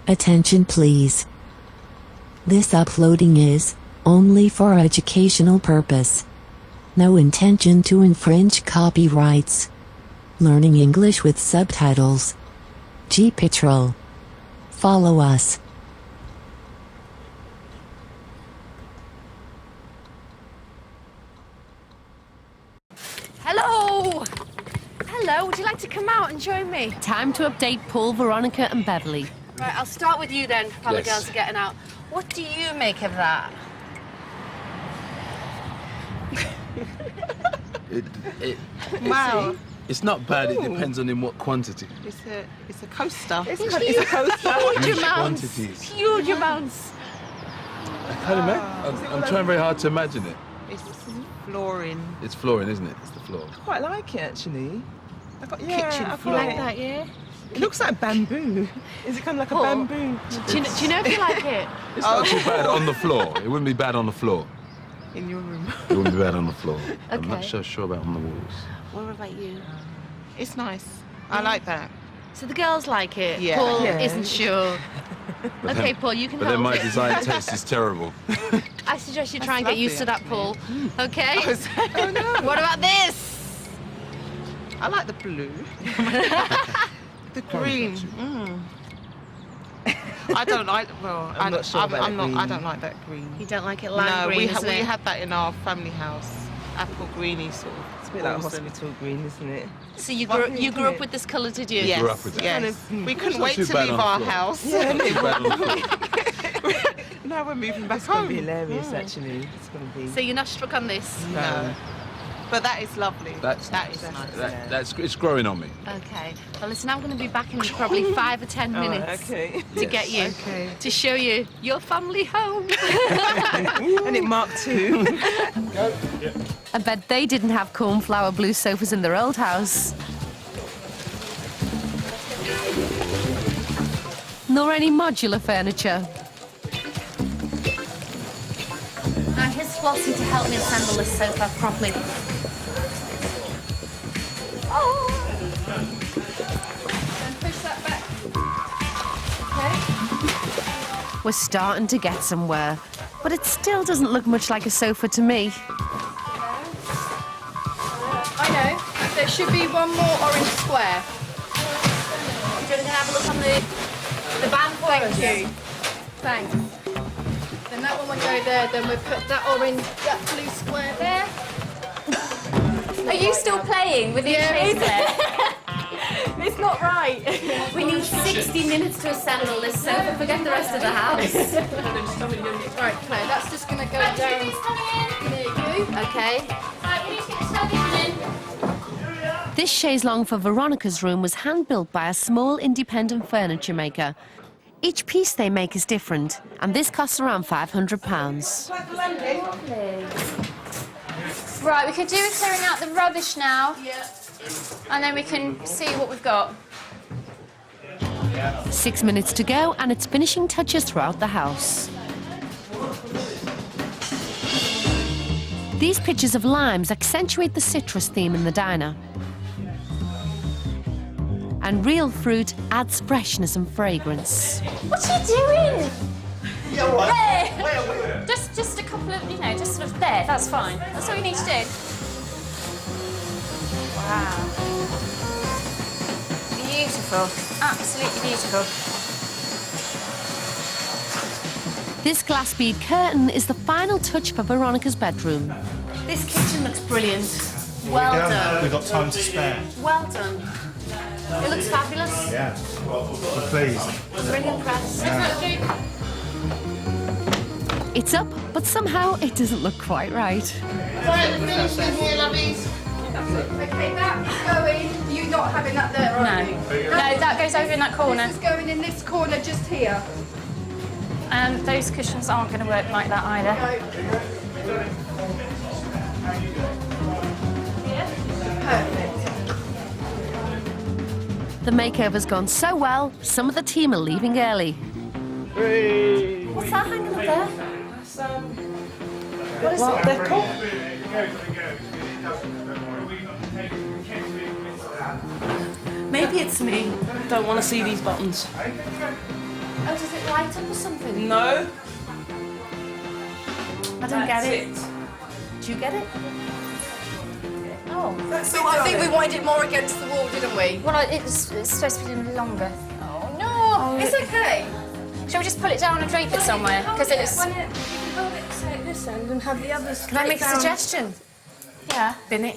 Attention please. This uploading is only for educational purpose. No intention to infringe copyrights. Learning English with subtitles. GPITRAL. Follow us. Hello! Hello, would you like to come out and join me? Time to update Paul, Veronica and Beverly. Right, I'll start with you then, while the Yes. girls are getting out. What do you make of that? Wow. It's not bad, it depends on in what quantity. It's a coaster. It's a coaster. Huge Huge amounts. quantities. Huge amounts. I can't imagine. I'm trying very hard to imagine it. It's flooring. It's flooring, isn't it? It's the floor. I quite like it actually. I've got Kitchen I floor. quite Like that, yeah? It looks like bamboo. Is it kind of like Paul, a bamboo? Do you know if you like it? It's not too bad on the floor. It wouldn't be bad on the floor. In your room. It wouldn't be bad on the floor. I'm not Okay. so sure about on the walls. What about you? It's nice. I like that. So the girls like it? Yeah. Paul Yeah. isn't sure. Okay, Paul, you can But then hold my it. design taste is terrible. I suggest you try and get used to that, Paul. Okay? Oh no. What about this? I like the blue. The green. I don't like. Well, I'm not sure about that green. I don't like that green. You don't like it lime No, green, we isn't it? had that in our family house. Apple greeny sort of. It's a bit like balls hospital green, isn't it? So you grew up with this colour, did you? Yes, grew up with it. yes. We couldn't not wait too to bad leave on the our floor. house. It's not too bad on the floor. Now we're moving back It's going to be home. hilarious, actually. It's going to be. So you're not struck on this? No. But that is lovely. That is is nice. it's growing on me. Okay. Well, listen, I'm going to be back in probably 5 or 10 minutes Oh, okay. to get you, Okay. to show you your family home. And it marked two. I bet they didn't have cornflower blue sofas in their old house. Nor any modular furniture. And here's Flossie to help me assemble this sofa properly. Oh! And push that back. Okay. We're starting to get somewhere, but it still doesn't look much like a sofa to me. I know. There should be one more orange square. You're going to have a look on the band. Thank you. Thanks. Then that one will go there. Then we'll put that blue square there. Are you still playing with these shapes there? It's not right. We need 60 minutes to assemble this sofa. Forget the rest of the house. Right, Claire, that's just going to go down near you. Okay. Right, we need to get the television in. This chaise longue for Veronica's room was hand-built by a small independent furniture maker. Each piece they make is different, and this costs around £500. Right, we could do with clearing out the rubbish now. Yeah. And then we can see what we've got. 6 minutes to go, and it's finishing touches throughout the house. These pictures of limes accentuate the citrus theme in the diner. And real fruit adds freshness and fragrance. What are you doing? There. Just a couple of, just sort of there. That's fine. That's all you need to do. Wow. Beautiful. Absolutely beautiful. This glass bead curtain is the final touch for Veronica's bedroom. This kitchen looks brilliant. Well done. We've got time to spare. Well done. It looks fabulous. Yeah. We're pleased. Really impressed. It's up, but somehow it doesn't look quite right. Right, we're finished in here, lovies. Okay, that's going. You're not having that there, are you? No, that goes over in that corner. This is going in this corner just here. And those cushions aren't going to work like that either. Perfect. The makeover's gone so well, some of the team are leaving early. What's that hanging up there? What is it? They're called? Maybe it's me. Don't want to see these buttons. Oh, does it light up or something? No. I don't get it. That's Do you get it? Oh. So I think we wanted it more against the wall, didn't we? Well, it's supposed to be longer. Oh no, it's okay. Shall we just pull it down and drape it somewhere? Because it's... You can hold it say, this end and have the others. Can I make a suggestion? Yeah. Bin it.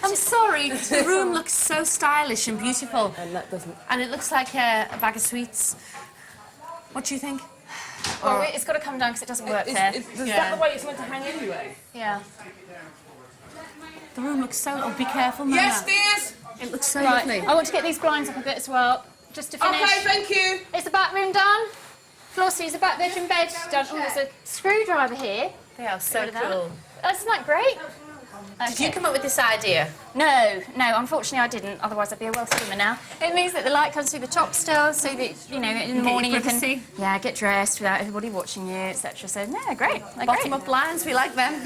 I'm sorry. The room looks so stylish and beautiful. And that doesn't... And it looks like a bag of sweets. What do you think? Well, it's got to come down because it doesn't work there. Is that the way it's meant to hang anyway? Yeah. The room looks so... Oh, be careful, Mama. Yes, dears. It looks so Right. lovely. I want to get these blinds up a bit as well, just to finish. Okay, thank you. Is the back room done? Flossie, is the back bedroom bed done? Oh, there's a screwdriver here. They are so Look at that. cool. Isn't that great? Did you come up with this idea? No, unfortunately I didn't, otherwise I'd be a world swimmer now. It means that the light comes through the top still, so that, you know, in the morning you can... privacy. Yeah, get dressed without everybody watching you, etc. So, no, great. They're Bottom great. up blinds, we like them.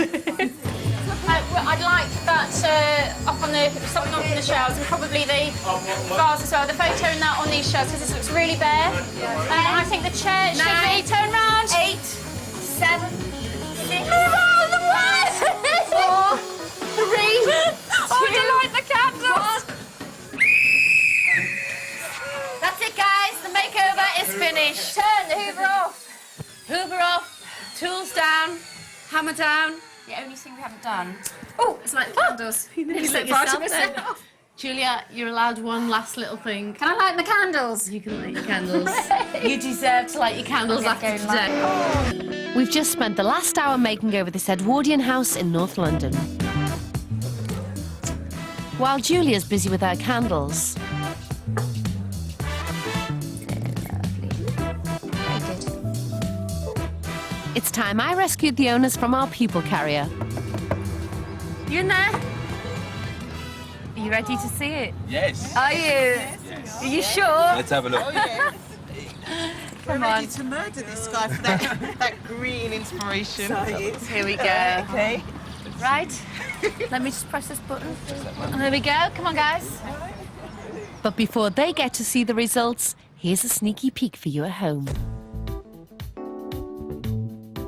Well, I'd like that up on the... something up on the shelves, and probably the vase as well, the photo and that on these shelves, because this looks really bare. And I think the chair should be... Turn round. 8, 7, 6, 4, 3, Oh, I light the candles! That's it, guys. The makeover is finished. Turn the Hoover off. Hoover off, tools down, hammer down. The only thing we haven't done... Oh, it's like the candles. You set fire to myself. Julia, you're allowed one last little thing. Can I light the candles? You can light your candles. You deserve to light your candles after go light- today. We've just spent the last hour making over this Edwardian house in North London. While Julia's busy with her candles, it's time I rescued the owners from our pupil carrier. You in there? Are you ready to see it? Yes. Are you? Yes. Are you sure? Let's have a look. Oh, yes. Come We're on. ready to murder this guy for that green inspiration. Here we go. Okay. Right. Let me just press this button. And there we go. Come on, guys. But before they get to see the results, here's a sneaky peek for you at home.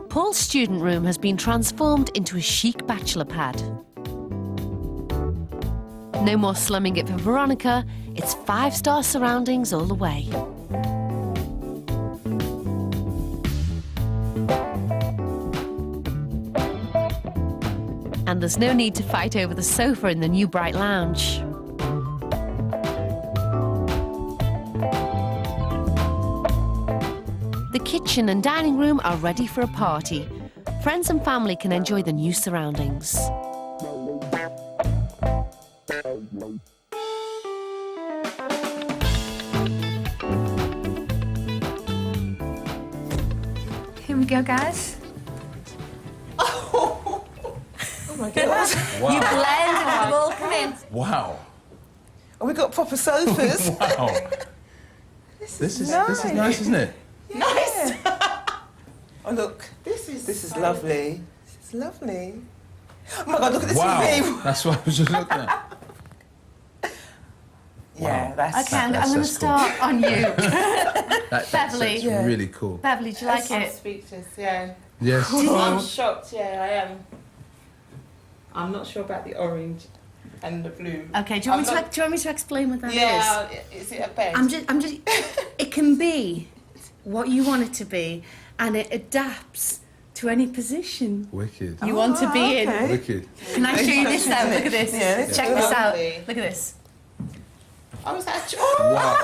Paul's student room has been transformed into a chic bachelor pad. No more slumming it for Veronica. It's 5-star surroundings all the way. And there's no need to fight over the sofa in the new bright lounge. The kitchen and dining room are ready for a party. Friends and family can enjoy the new surroundings. Here we go, guys. Oh my God. You blend and we've all come in. Wow. Oh, we got proper sofas. Wow. This is nice, isn't it? Nice. Oh look, this is lovely. This is lovely. Oh my God, look at the Wow. TV. That's what I was just looking at. Yeah, that's. Okay, I'm going to cool. start on you. That's Beverly. really cool. Beverly, do you like I'm it? speechless, yeah. Yes. I'm shocked, yeah, I am. I'm not sure about the orange and the blue. Okay, do you want me to explain what that is? Yeah, is it a bed? I'm just. It can be what you want it to be, and it adapts to any position Wicked. you want to be in. okay. Wicked. Can I show you this now? Look at this. Yeah, this Check is this out. lovely. Look at this. Oh, is that Wow.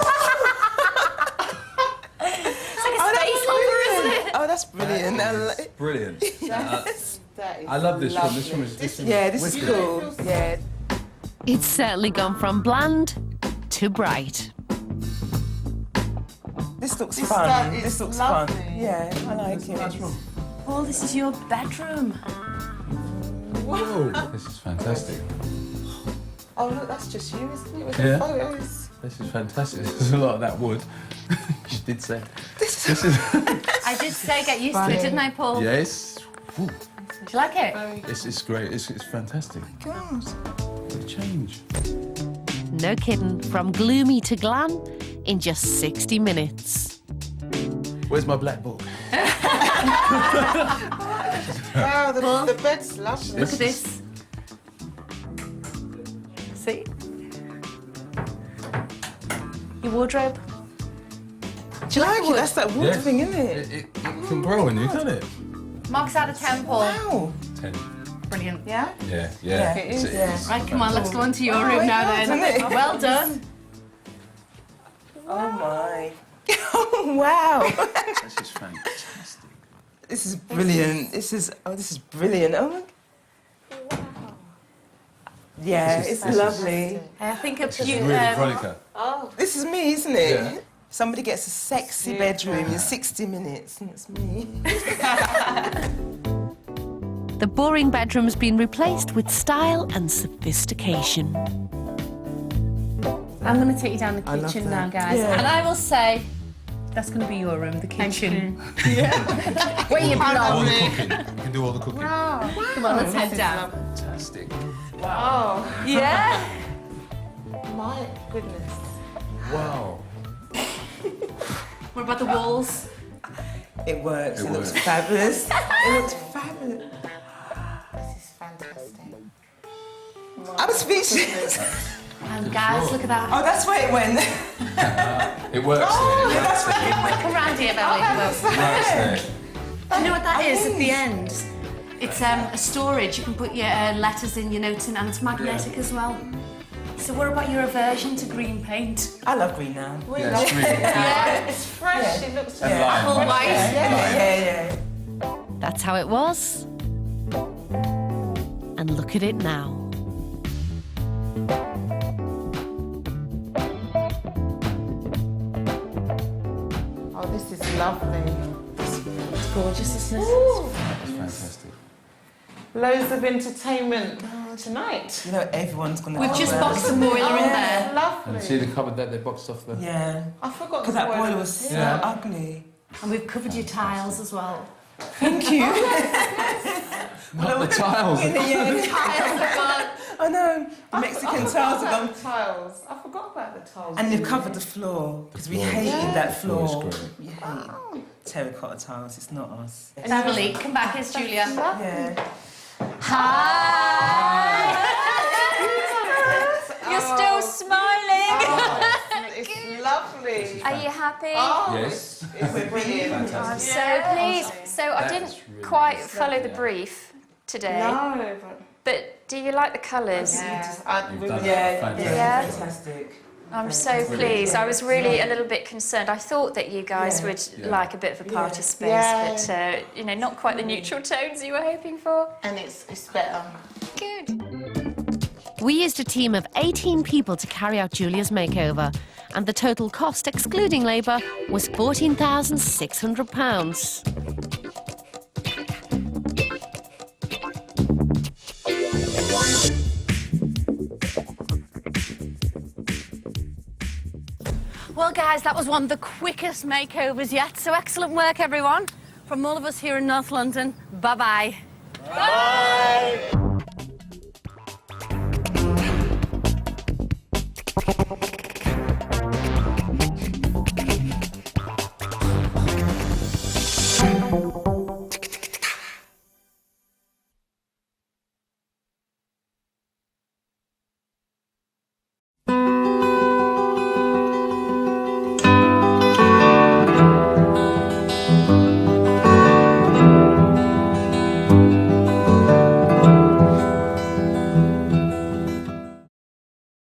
It's like a space opera, isn't it? Oh, that's brilliant. I li- Brilliant. that is I love this one. lovely. This one is yeah, this is wicked. cool. Yeah. It's certainly gone from bland to bright. This looks This fun. that is This looks lovely. fun. Yeah, I like it. Paul, this is your bedroom. Whoa. This is fantastic. Oh, look, that's just you, isn't it? With Yeah. the photos. This is fantastic. There's a lot of that wood. You did say. This is. I did say get used to it, didn't I, Paul? Yes. Ooh, Do you like it? it's great. It's fantastic. God. What a change. No kidding. From gloomy to glam, in just 60 minutes. Where's my black book? Wow, the bed's lovely. Look at this. See? Your wardrobe. Do you like it? That's that water Yeah. thing, isn't it? It can grow on you, can't it? Marks out of 10, Paul. Wow. 10. Brilliant. Yeah? Yeah. Yeah, it is. Yeah. Right, come on, let's go on to your Oh, room it now does, then. doesn't it? Well done. Oh my. Oh wow. This is fantastic. This is brilliant. This is brilliant. Oh my. Yeah, it's lovely. I think a This is really Veronica. This is me, isn't it? Yeah. Somebody gets a sexy bedroom in 60 minutes, and it's me. The boring bedroom's been replaced with style and sophistication. I'm going to take you down the I love kitchen that. now, guys. Yeah. And I will say, that's going to be your room, the kitchen. Where you All belong. the cooking. You can do all the cooking. Come on, let's head down. Fantastic. Oh, Yeah? my goodness. Wow. What about the walls? It works. It It looks works. fabulous. It looks fabulous. This is fantastic. I'm speechless. And guys, look at that. Oh, that's where it went. It works there. That's where it went. Come round here, Beverly. It works there. Do you know what that is at the end? It's a storage. You can put your letters in, your notes in, and it's magnetic as well. So what about your aversion to green paint? I love green now. Yeah, it's really Yeah, it's fresh. It looks And lime. Apple white. Yeah. That's how it was. And look at it now. Oh, this is lovely. It's gorgeous, isn't it? It's fantastic. Loads of entertainment tonight. You know, everyone's gonna. We've come just round. boxed the boiler in there. And Lovely. see the cupboard that they boxed off the... Yeah. I forgot Because that boiler was so Yeah. ugly. And we've covered your tiles as well. Thank you. Not the tiles. Tiles are gone. I know. The Mexican tiles are gone. Tiles. I forgot about the tiles. And they've covered the floor because we floor. hated that floor. Floor is great. We hate terracotta tiles. It's not us. Beverly, come back, here's Julia. Yeah. Hi! You're still smiling. It's lovely. Are you happy? Oh, Yes. it's brilliant. I'm so pleased. So I didn't quite follow the brief today, No, but but do you like the colours? You've done Yeah. fantastic. Yeah. Fantastic. I'm so pleased. I was really a little bit concerned. I thought that you guys Yeah. would Yeah. like a bit of a party space, Yeah. but you know, not quite the neutral tones you were hoping for. and it's better. Good. We used a team of 18 people to carry out Julia's makeover, and the total cost, excluding labour, was £14,600. Well, guys, that was one of the quickest makeovers yet. So excellent work, everyone. From all of us here in North London, bye-bye. Bye.